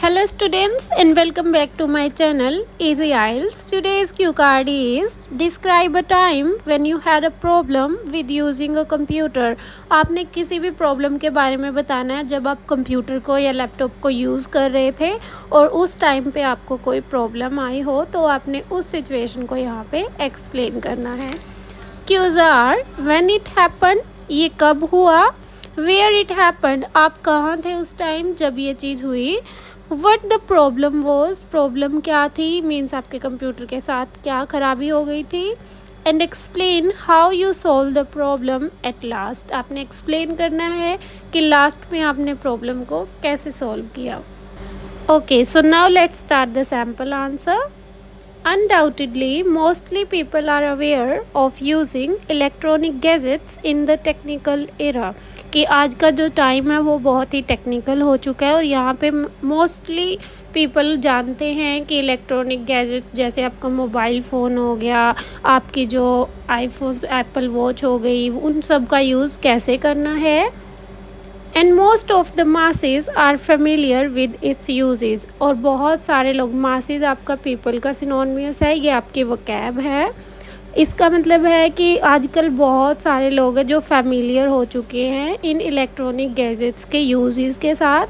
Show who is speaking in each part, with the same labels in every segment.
Speaker 1: Hello students and welcome back to my channel Easy IELTS. Today's cue card is describe a time when you had a problem with using a computer. आपने किसी भी problem के बारे में बताना है जब आप कंप्यूटर को या लैपटॉप को यूज़ कर रहे थे और उस टाइम पे आपको कोई प्रॉब्लम आई हो तो आपने उस सिचुएशन को यहाँ पे एक्सप्लेन करना है. Cues are when it happen, ये कब हुआ. वेयर इट हैपन, आप कहाँ थे उस टाइम जब ये चीज़ हुई. What the problem was, problem क्या थी, मीन्स आपके कंप्यूटर के साथ क्या खराबी हो गई थी. And explain how you solve the problem at last, आपने एक्सप्लेन करना है कि लास्ट में आपने प्रॉब्लम को कैसे सॉल्व किया. Okay, so now let's start the sample answer. Undoubtedly, mostly people are aware of using electronic gadgets in the technical era. कि आज का जो टाइम है वो बहुत ही टेक्निकल हो चुका है और यहाँ पे मोस्टली पीपल जानते हैं कि इलेक्ट्रॉनिक गैजेट जैसे आपका मोबाइल फ़ोन हो गया, आपकी जो आईफोन एप्पल वॉच हो गई, उन सब का यूज़ कैसे करना है. And most of the masses are familiar with its uses, और बहुत सारे लोग, मासेस आपका पीपल का सिनोनिमस है, ये आपकी वोकैब है. इसका मतलब है कि आजकल बहुत सारे लोग हैं जो फेमिलियर हो चुके हैं इन इलेक्ट्रॉनिक गैजेट्स के यूजेस के साथ.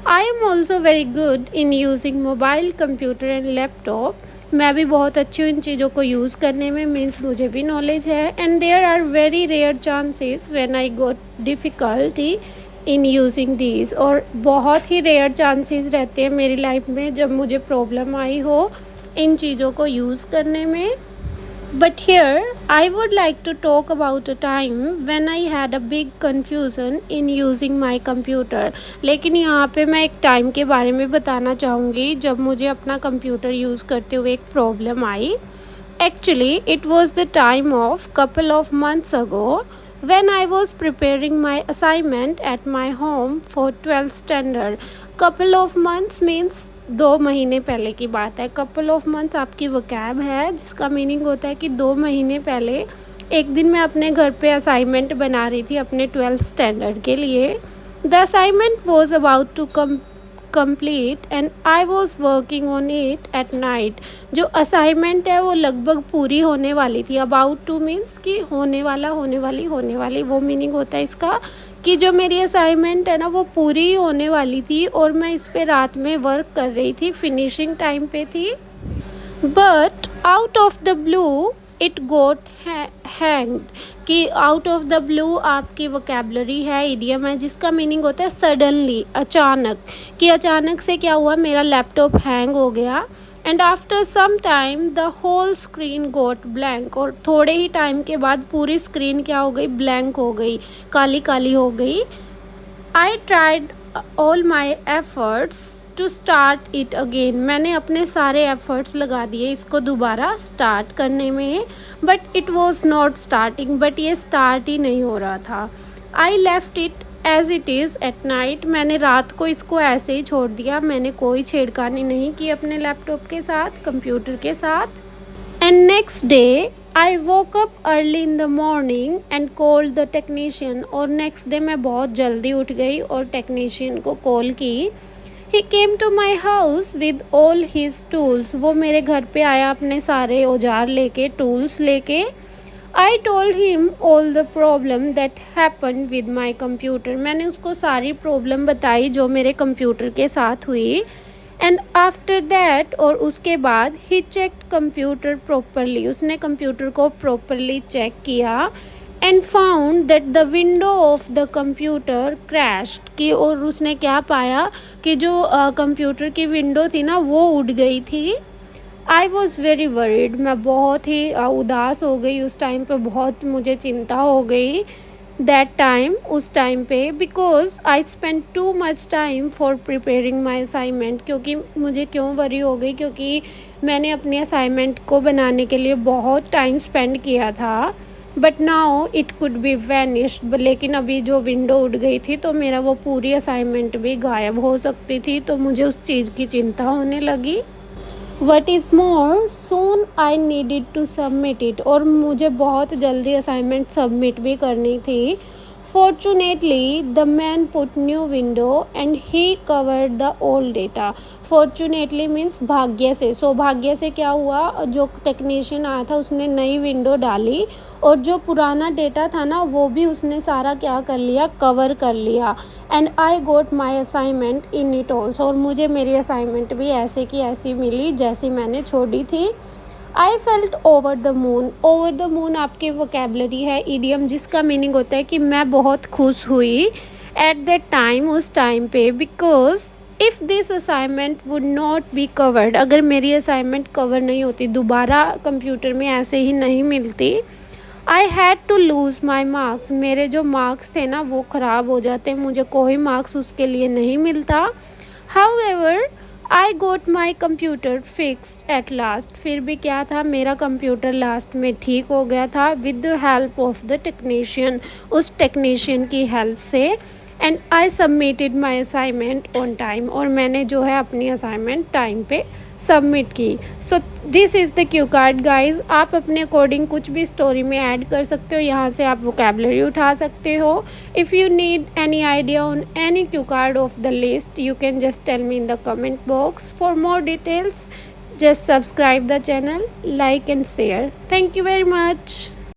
Speaker 1: I am also very good in using mobile, computer and laptop. मैं भी बहुत अच्छी हूँ इन चीज़ों को यूज़ करने में, मीन्स मुझे भी नॉलेज है. And there are very rare chances when I got difficulty in using these, और बहुत ही रेयर चांसेस रहते हैं मेरी लाइफ में जब मुझे प्रॉब्लम आई हो इन चीज़ों को यूज़ करने में. But here I would like to talk about a time when I had a big confusion in using my computer. लेकिन यहाँ पे मैं एक टाइम के बारे में बताना चाहूँगी जब मुझे अपना कंप्यूटर यूज़ करते हुए एक problem I. Actually it was the time of couple of months ago when I was preparing my assignment at my home for 12th standard. Couple of months means 2 महीने पहले की बात है. कपल ऑफ मंथ्स आपकी vocab है जिसका meaning होता है कि 2 महीने पहले एक दिन मैं अपने घर पे असाइनमेंट बना रही थी अपने 12th स्टैंडर्ड के लिए. The assignment was about to complete and I was working on it at night. जो असाइनमेंट है वो लगभग पूरी होने वाली थी. अबाउट टू मीन्स कि होने वाला, होने वाली, वो मीनिंग होता है इसका कि जो मेरी असाइनमेंट है ना वो पूरी होने वाली थी और मैं इस पे रात में वर्क कर रही थी, फिनिशिंग टाइम पे थी. But out of the blue it got hanged, कि आउट ऑफ द ब्लू आपकी वोकैबलरी है, इडियम है जिसका मीनिंग होता है सडनली, अचानक. कि अचानक से क्या हुआ, मेरा लैपटॉप हैंग हो गया. And after some time the whole screen got blank, और थोड़े ही टाइम के बाद पूरी स्क्रीन क्या हो गई, ब्लैंक हो गई, काली काली हो गई. I tried all my efforts to start it again, मैंने अपने सारे एफर्ट्स लगा दिए इसको दोबारा स्टार्ट करने में. But it was not starting, but ये स्टार्ट ही नहीं हो रहा था. I left it as it is at night, मैंने रात को इसको ऐसे ही छोड़ दिया, मैंने कोई छेड़खानी नहीं की अपने लैपटॉप के साथ, कंप्यूटर के साथ. And next day I woke up early in the morning and called the technician, और नेक्स्ट डे मैं बहुत जल्दी उठ गई और टेक्नीशियन को कॉल की. He came to my house with all his tools, वो मेरे घर पे आया अपने सारे औजार लेके, टूल्स लेके. I told him all the problem that happen with my computer, मैंने उसको सारी प्रॉब्लम बताई जो मेरे कंप्यूटर के साथ हुई. एंड आफ्टर दैट, और उसके बाद ही चेकड कंप्यूटर प्रॉपरली, उसने कंप्यूटर को प्रॉपरली चेक किया. And found that the window of the computer crashed, कि और उसने क्या पाया कि जो कंप्यूटर की विंडो थी ना वो उड़ गई थी. आई वॉज़ वेरी वरीड, मैं बहुत ही उदास हो गई उस टाइम पे, बहुत मुझे चिंता हो गई दैट टाइम, उस टाइम पे. Because I spend too much time for preparing my assignment, क्योंकि मुझे क्यों वरी हो गई, क्योंकि मैंने अपनी असाइनमेंट को बनाने के लिए बहुत टाइम स्पेंड किया था. But now it could be vanished, लेकिन अभी जो विंडो उड़ गई थी तो मेरा वो पूरी असाइनमेंट भी गायब हो सकती थी, तो मुझे उस चीज़ की चिंता होने लगी. What is more soon I needed to submit it, और मुझे बहुत जल्दी असाइनमेंट सबमिट भी करनी थी. Fortunately, the man put new window and he covered the old data. Fortunately means भाग्य से, सौभाग्य से क्या हुआ, जो टेक्नीशियन आया था उसने नई विंडो डाली और जो पुराना डेटा था ना वो भी उसने सारा क्या कर लिया, कवर कर लिया. And I got my assignment in it also, और मुझे मेरी असाइनमेंट भी ऐसे की ऐसी मिली जैसी मैंने छोड़ी थी. I felt over the moon. Over the moon आपकी वोकेबलरी है, इडियम, जिसका मीनिंग होता है कि मैं बहुत खुश हुई एट दैट टाइम, उस टाइम पे, because if this assignment would not be covered, अगर मेरी असाइनमेंट कवर नहीं होती, दोबारा कंप्यूटर में ऐसे ही नहीं मिलती, I had to lose my marks, मेरे जो मार्क्स थे ना वो ख़राब हो जाते, मुझे कोई मार्क्स उसके लिए नहीं मिलता. However I got my computer fixed at last, फिर भी क्या था, मेरा कंप्यूटर लास्ट में ठीक हो गया था with the help of the technician, उस टेक्नीशियन की हेल्प से. And I submitted my assignment on time, और मैंने जो है अपनी असाइनमेंट टाइम पे सबमिट की. So this is the Q card guys. आप अपने अकॉर्डिंग कुछ भी स्टोरी में ऐड कर सकते हो, यहाँ से आप वोकेबलरी उठा सकते हो. If you need any idea on any Q card of the list, you can just tell me in the comment box. For more details, just subscribe the channel, like and share. Thank you very much.